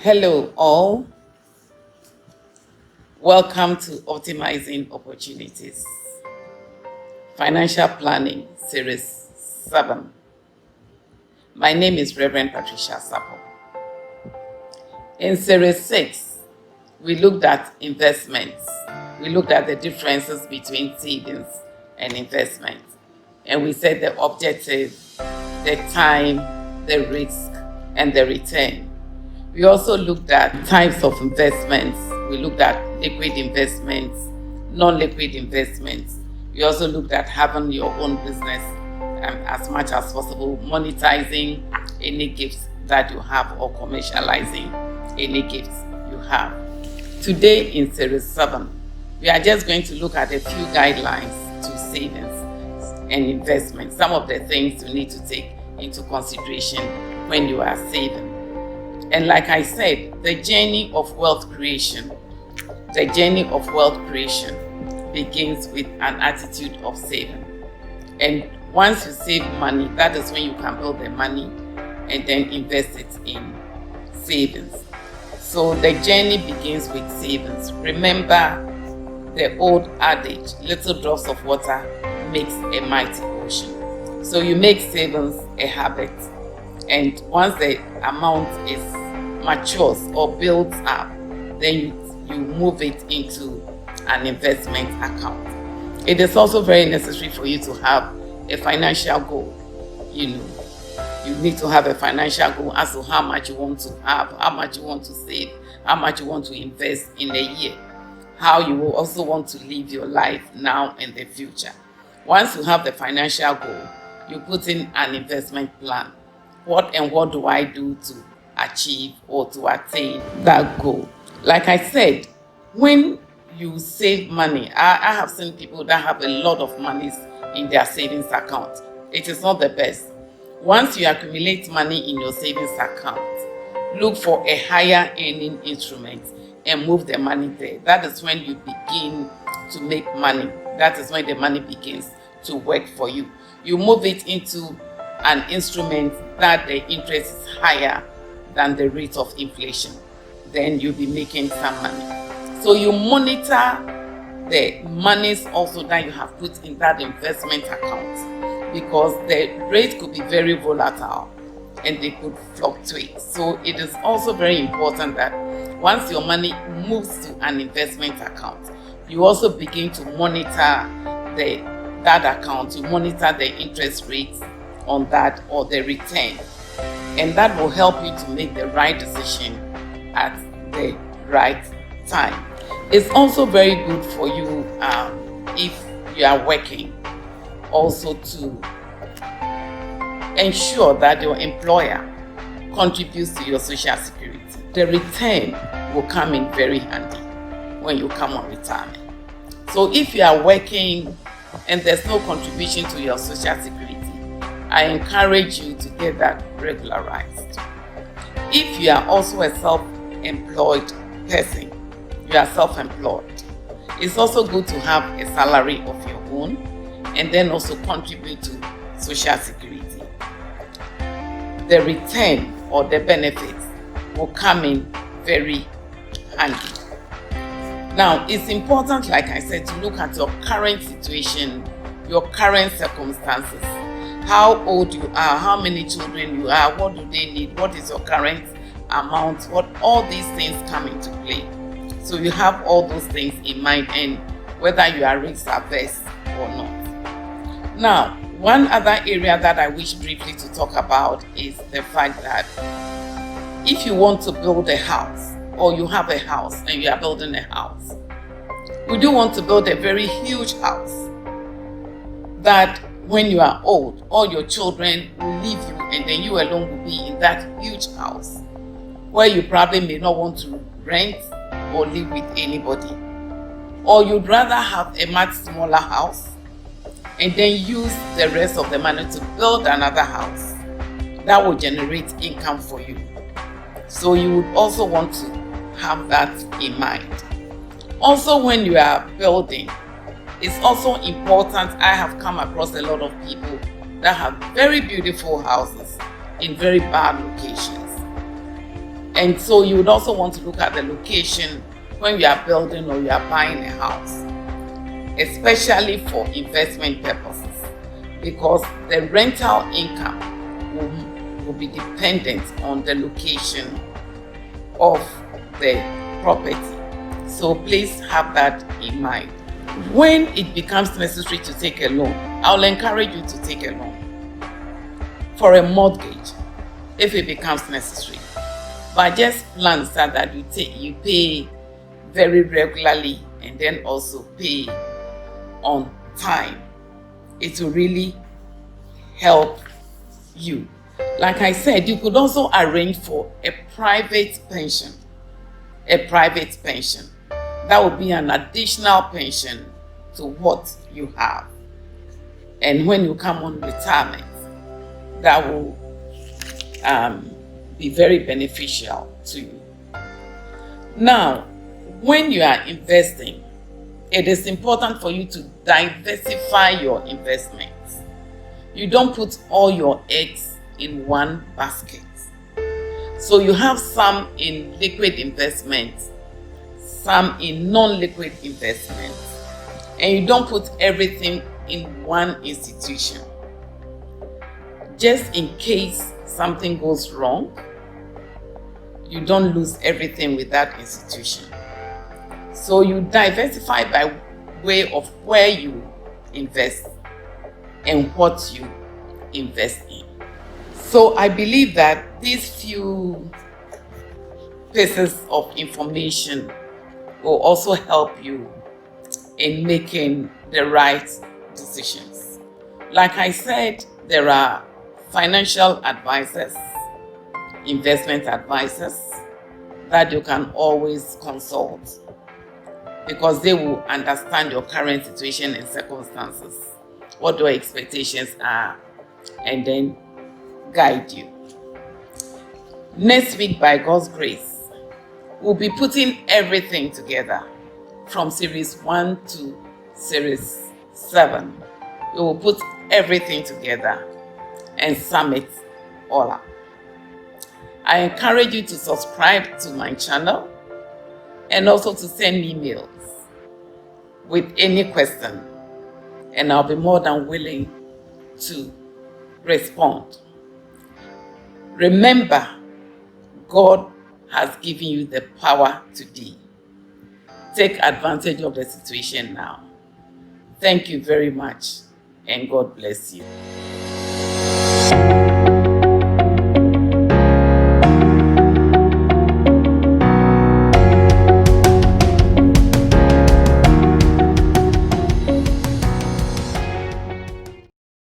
Hello, all. Welcome to Optimizing Opportunities, Financial Planning, Series 7. My name is Reverend Patricia Sapo. In Series 6, we looked at investments. We looked at the differences between savings and investments. And we said the objective, the time, the risk, and the return. We also looked at types of investments. We looked at liquid investments, non-liquid investments. We also looked at having your own business as much as possible, monetizing any gifts that you have or commercializing any gifts you have. Today in Series 7, we are just going to look at a few guidelines to savings and investment, some of the things you need to take into consideration when you are saving. And like I said, the journey of wealth creation begins with an attitude of saving. And once you save money, that is when you can build the money and then invest it in savings. So the journey begins with savings. Remember the old adage, little drops of water makes a mighty ocean. So you make savings a habit. And once the amount is matures or builds up, then you move it into an investment account. It is also very necessary for you to have a financial goal. You need to have a financial goal as to how much you want to have, how much you want to save, how much you want to invest in a year, how you will also want to live your life now and the future. Once you have the financial goal, you put in an investment plan. What do I do to achieve or to attain that goal? Like I said, when you save money, I have seen people that have a lot of monies in their savings account. It is not the best. Once you accumulate money in your savings account, look for a higher earning instrument and move the money there. That is when you begin to make money. That is when the money begins to work for you. You move it into an instrument that the interest is higher than the rate of inflation. Then you'll be making some money. So you monitor the monies also that you have put in that investment account, because the rate could be very volatile and they could fluctuate. So it is also very important that once your money moves to an investment account, you also begin to monitor that account. You monitor the interest rates on that or the return, and that will help you to make the right decision at the right time. It's also very good for you if you are working, also to ensure that your employer contributes to your social security. The return will come in very handy when you come on retirement. So if you are working and there's no contribution to your social security, I encourage you to get that regularized. If you are also a self-employed person, you are self-employed, it's also good to have a salary of your own and then also contribute to social security. The return or the benefits will come in very handy. Now, it's important, like I said, to look at your current situation, your current circumstances, how old you are, how many children you are, what do they need, what is your current amount, all these things come into play. So you have all those things in mind, and whether you are risk averse or not. Now, one other area that I wish briefly to talk about is the fact that if you want to build a house, or you have a house and you are building a house, we do want to build a very huge house that when you are old, all your children will leave you and then you alone will be in that huge house where you probably may not want to rent or live with anybody. Or you'd rather have a much smaller house and then use the rest of the money to build another house that will generate income for you. So you would also want to have that in mind. Also, when you are building, it's also important. I have come across a lot of people that have very beautiful houses in very bad locations. And so you would also want to look at the location when you are building or you are buying a house, especially for investment purposes, because the rental income will be dependent on the location of the property. So please have that in mind. When it becomes necessary to take a loan, I'll encourage you to take a loan for a mortgage if it becomes necessary. But just plan so that you pay very regularly and then also pay on time. It will really help you. Like I said, you could also arrange for a private pension. A private pension. That would be an additional pension to what you have. And when you come on retirement, that will be very beneficial to you. Now, when you are investing, it is important for you to diversify your investments. You don't put all your eggs in one basket. So you have some in liquid investments, some in non-liquid investments, and you don't put everything in one institution. Just in case something goes wrong, you don't lose everything with that institution. So you diversify by way of where you invest and what you invest in. So I believe that these few pieces of information will also help you in making the right decisions. Like I said, there are financial advisors, investment advisors that you can always consult, because they will understand your current situation and circumstances, what your expectations are, and then guide you. Next week, by God's grace, we'll be putting everything together from series 1 to series 7. We will put everything together and sum it all up. I encourage you to subscribe to my channel and also to send me emails with any question, and I'll be more than willing to respond. Remember, God has given you the power to be. Take advantage of the situation now. Thank you very much, and God bless you.